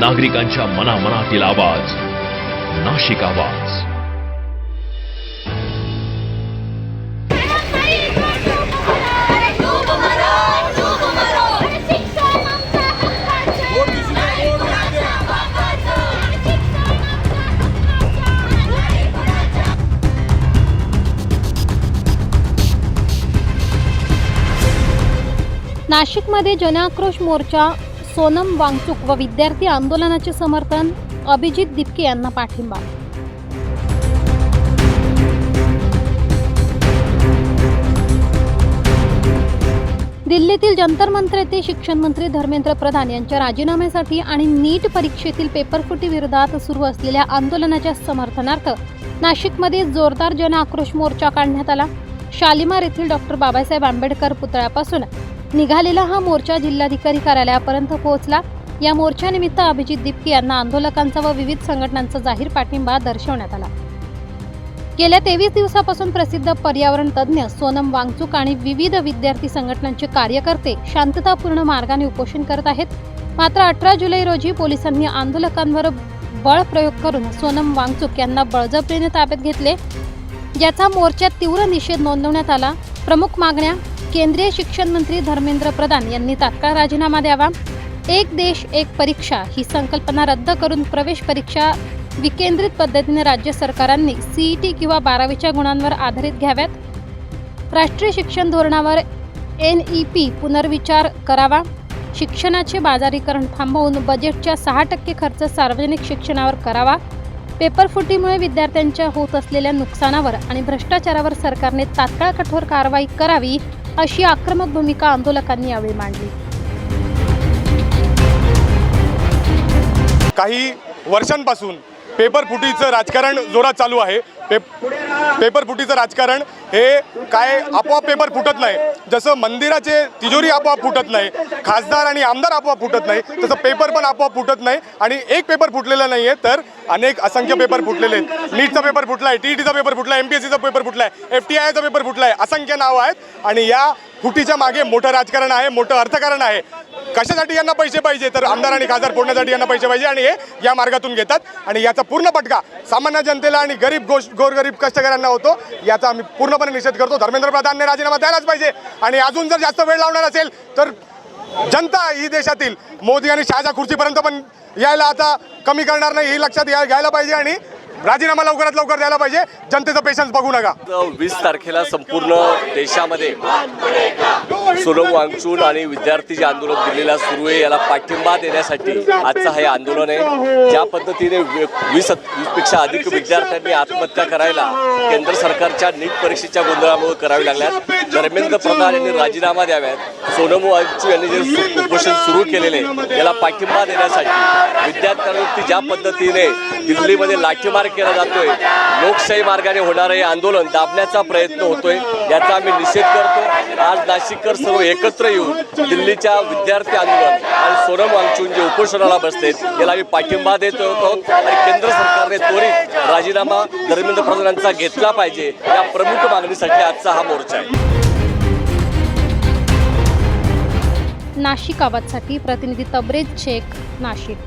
नागरिकांच्या मनामनातील आवाज, नाशिक आवाज। नाशिकमध्ये जनआक्रोश मोर्चा, सोनम वांगचुक व विद्यार्थी आंदोलनाचे समर्थन, अभिजित दिपके यांना पाठिंबा। दिल्लीतील जंतर मंतर येथे शिक्षण मंत्री धर्मेंद्र प्रधान यांच्या राजीनाम्यासाठी आणि नीट परीक्षेतील पेपरफुटी विरोधात सुरू असलेल्या आंदोलनाच्या समर्थनार्थ नाशिकमध्ये जोरदार जनआक्रोश मोर्चा काढण्यात आला। शालिमार येथील डॉक्टर बाबासाहेब आंबेडकर पुतळ्यापासून निघालेला हा मोर्चा जिल्हाधिकारी कार्यालयापर्यंत पोहोचला। या मोर्चानिमित्त अभिजित दिपके यांना आंदोलकांचा व विविध संघटनांचा जाहीर पाठिंबा दर्शवण्यात आला। गेल्या 23 दिवसापासून प्रसिद्ध पर्यावरण तज्ज्ञ सोनम वांगचुक आणि विविध विद्यार्थी संघटनांचे कार्यकर्ते शांततापूर्ण मार्गाने उपोषण करत आहेत। मात्र 18 जुलै रोजी पोलिसांनी आंदोलकांवर बळ प्रयोग करून सोनम वांगचुक यांना बळजबरीने ताब्यात घेतले, ज्याचा मोर्चात तीव्र निषेध नोंदवण्यात आला। प्रमुख मागण्या: केंद्रीय शिक्षण मंत्री धर्मेंद्र प्रधान यांनी तात्काळ राजीनामा द्यावा, एक देश एक परीक्षा ही संकल्पना रद्द करून प्रवेश परीक्षा विकेंद्रित पद्धतीने राज्य सरकारांनी सीईटी किंवा 12वीच्या गुणांवर आधारित घ्याव्यात, राष्ट्रीय शिक्षण धोरणावर NEP पुनर्विचार करावा, शिक्षणाचे बाजारीकरण थांबवून बजेटच्या 6% खर्च सार्वजनिक शिक्षणावर करावा, पेपरफुटीमुळे विद्यार्थ्यांच्या होत असलेल्या नुकसानावर आणि भ्रष्टाचारावर सरकारने तात्काळ कठोर कारवाई करावी, अशी आक्रमक भूमिका आंदोलकांनी यावेळी मांडली। काही वर्षांपासून पेपरफुटीचं राजकारण जोरात चालू आहे। पेपरफुटीचं राजकारण हे काय आपोआप पेपर फुटत नाही, जसं मंदिराचे तिजोरी आपोआप फुटत नाही, खासदार आणि आमदार आपोआप फुटत नाही, तसं पेपर पण आपोआप फुटत नाही। आणि एक पेपर फुटलेला नाही आहे, तर अनेक असंख्य पेपर फुटलेले आहेत। नीटचा पेपर फुटला आहे, TETचा पेपर फुटला आहे, MPSCचा पेपर फुटला आहे, FTIचा पेपर फुटला आहे, असंख्य नावं आहेत। आणि या फुटीच्या मागे मोठं राजकारण आहे, मोठं अर्थकारण आहे। कशासाठी यांना पैसे पाहिजे, तर आमदार आणि खासदार फोडण्यासाठी यांना पैसे पाहिजे, आणि हे या मार्गातून घेतात। आणि याचा पूर्ण फटका सामान्य जनतेला आणि गोरगरीब कष्टकऱ्यांना होतो, याचा आम्ही पूर्णपणे निषेध करतो। धर्मेंद्र प्रधानने राजीनामा द्यायलाच पाहिजे, आणि अजून जर जास्त वेळ लावणार असेल तर जनता ही देशातील मोदी आणि शहाच्या खुर्चीपर्यंत पण यायला आता कमी करणार नाही, हे लक्षात घ्यायला पाहिजे, आणि राजीनामा लवकरात लवकर द्यायला पाहिजे। जनतेचा पेशन्स बघू नका। 20 तारखेला संपूर्ण देशामध्ये सोनम वांगचुक आणि विद्यार्थी जे आंदोलन दिल्लीला सुरू आहे, याला पाठिंबा देण्यासाठी आजचं हे आंदोलन आहे। ज्या पद्धतीने 20 पेक्षा अधिक विद्यार्थ्यांनी आत्महत्या करायला केंद्र सरकारच्या नीट परीक्षेच्या गोंधळामुळे करावी लागल्यात, धर्मेंद्र प्रधान यांनी राजीनामा द्याव्यात। सोनम वांगचुक यांनी जे उपोषण सुरू केलेले याला पाठिंबा देण्यासाठी विद्यार्थ्यांवरती ज्या पद्धतीने दिल्लीमध्ये लाठीमार केला जातोय, लोकशाही मार्गाने होणारे हे आंदोलन दाबण्याचा प्रयत्न होतोय, याचा आम्ही निषेध करतो। आज नाशिककर सर्व एकत्र येऊन दिल्लीच्या विद्यार्थी आंदोलन आणि सोनम वांगचुक जे उपोषणाला बसलेत याला आम्ही पाठिंबा देत आहोत, आणि केंद्र सरकारने त्वरित राजीनामा धर्मेंद्र प्रधानांचा घेतला पाहिजे, या प्रमुख मागणीसाठी आजचा हा मोर्चा आहे। नाशिक आवाजसाठी प्रतिनिधी तबरेज शेख, नाशिक।